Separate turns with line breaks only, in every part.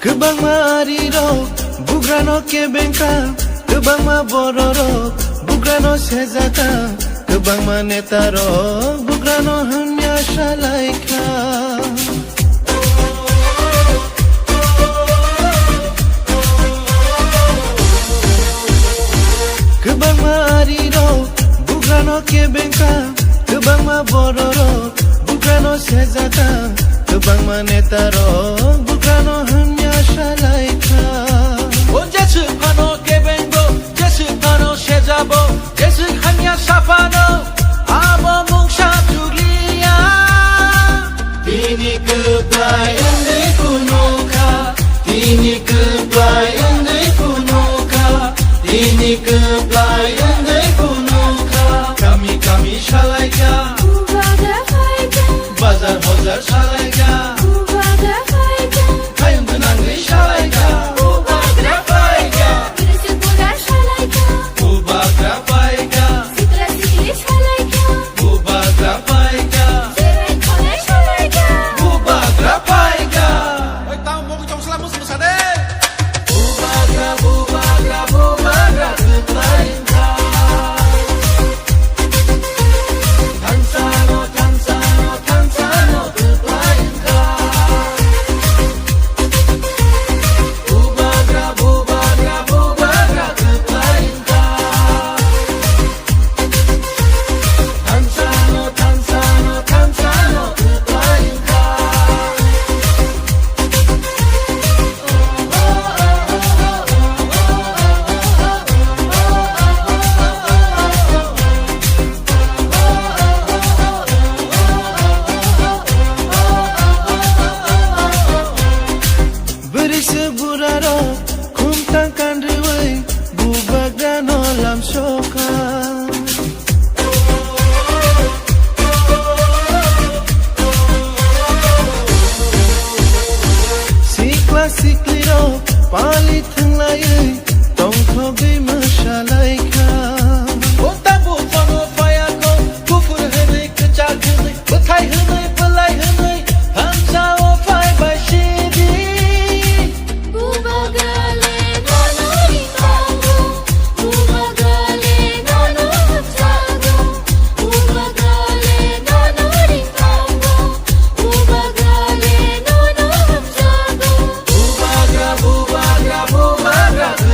Kebang marirok, bugrano ke bengka, kebang ma bororok, bugrano sezaka, kebang ma netarok, bugrano hamya shalaika. Kebang marirok, bugrano ke bengka, kebang ma bororok, bugrano sezaka, kebang ma netarok, bugrano hamya shalaika.
오 제스 파노 개뱅고 제스 파노 셰자보 제스 함야 사파노 아버 뭉샤 둘리야
Ini kebayang di kunuka, ini kebayang di kunuka, ini kebayang di kunuka. Kami shalaika, bazar bazar shalaika, kayung benanggi shalaika. Seburaro kumtangkan riwai bubak dan olam soka. Sikla sikliro palit layai tongkhogi mashalaika.
오따부 번호 파야고 구풀 흐느이 그짝 흐느이 부타이 흐느이 불라이 흐느이 함사오 파이바이 시디
Bubagra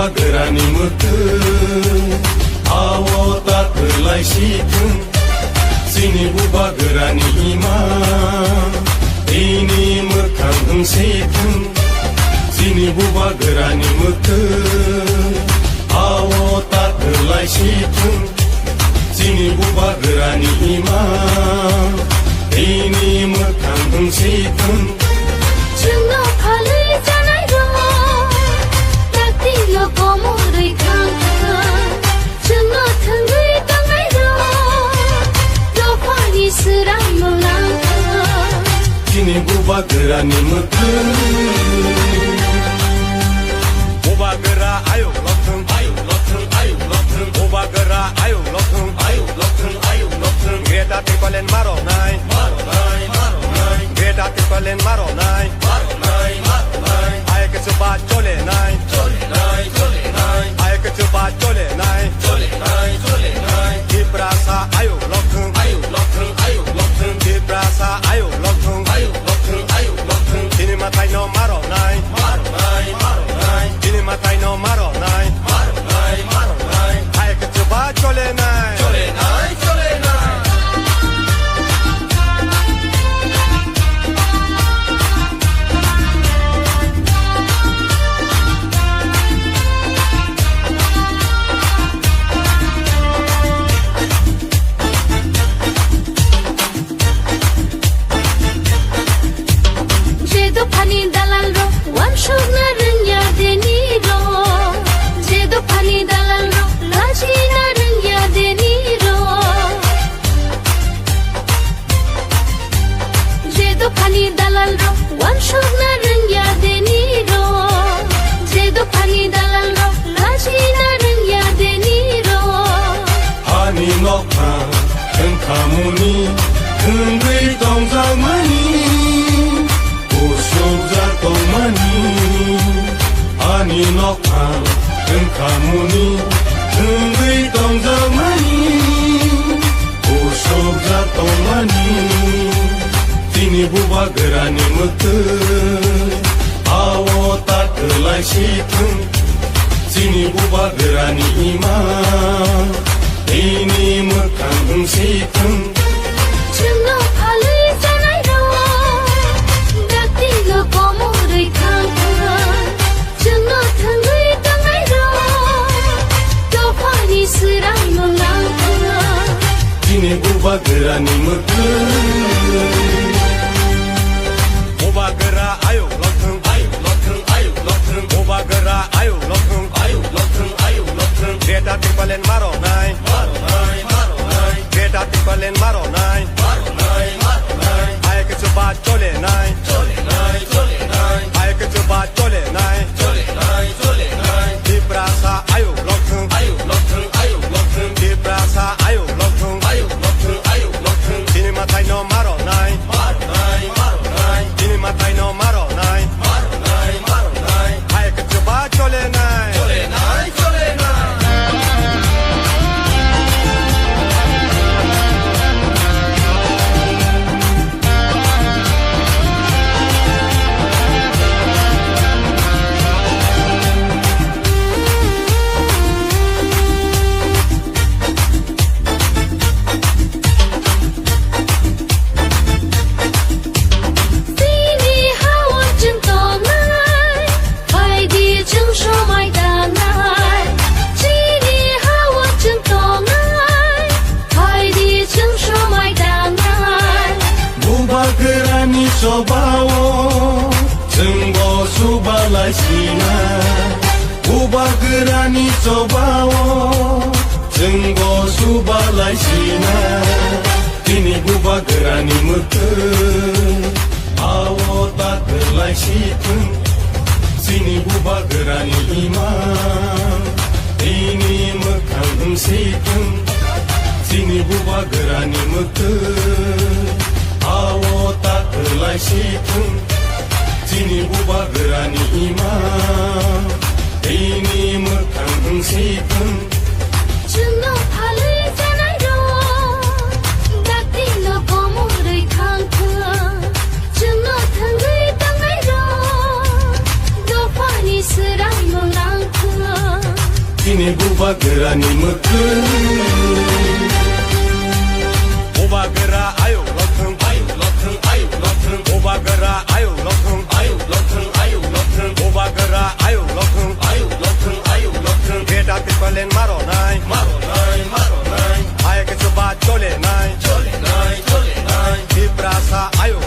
buba gerani mekeng awo tak kelai situng sini buba gerani iman ini mekang situng sini buba gerani mekeng awo tak kelai situng sini buba gerani iman ini mekang situng
Chungo phale janai ro takti lo komo rei khang chungo thangai tangai ro do phani sirai molang
sini buba gerani mekeng
buba gera ayo lothung buba gera ayo lothung greta tipalen maro nai greta tipalen maro nai ay ke chuba chole nai ay ke chuba chole nai diprasa ayo lothung diprasa ayo lothung ini matai no maro nai ini matai no maro nai ay ke chuba chole nai
Jedo phani dalal ro wan shogna ranya deni ro Jedo phani dalal ro laji na ranya deni ro Jedo phani dalal ro wan shogna ranya deni ro Jedo phani dalal ro laji na ranya deni ro
ani nokha theng khamuni theng gui tong sang mani Ushobza tomani ani nokha theng khamuni theng gui tong sang mani Ushobza tomani tini buba gerani mekeng awo tak kelai situng sini buba gerani iman ini mekang situng
Chungo phale janai ro takti lo komo rei khang chungo thangai tangai ro do phani sirai molang
tini buba gerani mekeng
buba gera ayo lothung buba gera ayo lothung greta tipalen maro nai greta tipalen maro nai ay ke chuba chole nai ay ke chuba chole nai diprasa ayo lothung diprasa ayo lothung ini matai no maro nai ini matai no maro nai ay ke chuba chole nai
Sini hawa jeng tongai Hai di jeng sho mai dangai Sini hawa jeng tongai Hai di jeng sho mai dangai
buba gerani sobawo jengbo subalai sina buba gerani sobawo jengbo subalai sina tini buba gerani mekeng awo tak kelai situng sini buba gerani iman ini mekang situng sini buba gerani mekeng awo tak kelai situng sini buba gerani iman ini mekang situng
Chungo phale janai ro takti lo komo rei khang chungo thangai tangai ro do phani sirai molang
우바그라니 무크
오바그라 아유 러튼 아유 러튼 아유 러튼 오바그라 아유 러튼 아유 러튼 아유 러튼 오바그라 아유 러튼 아유 러튼 아유 러튼 게다 티팔렌 마로 나이 아예 que chupa chole nai, ibrasa ayo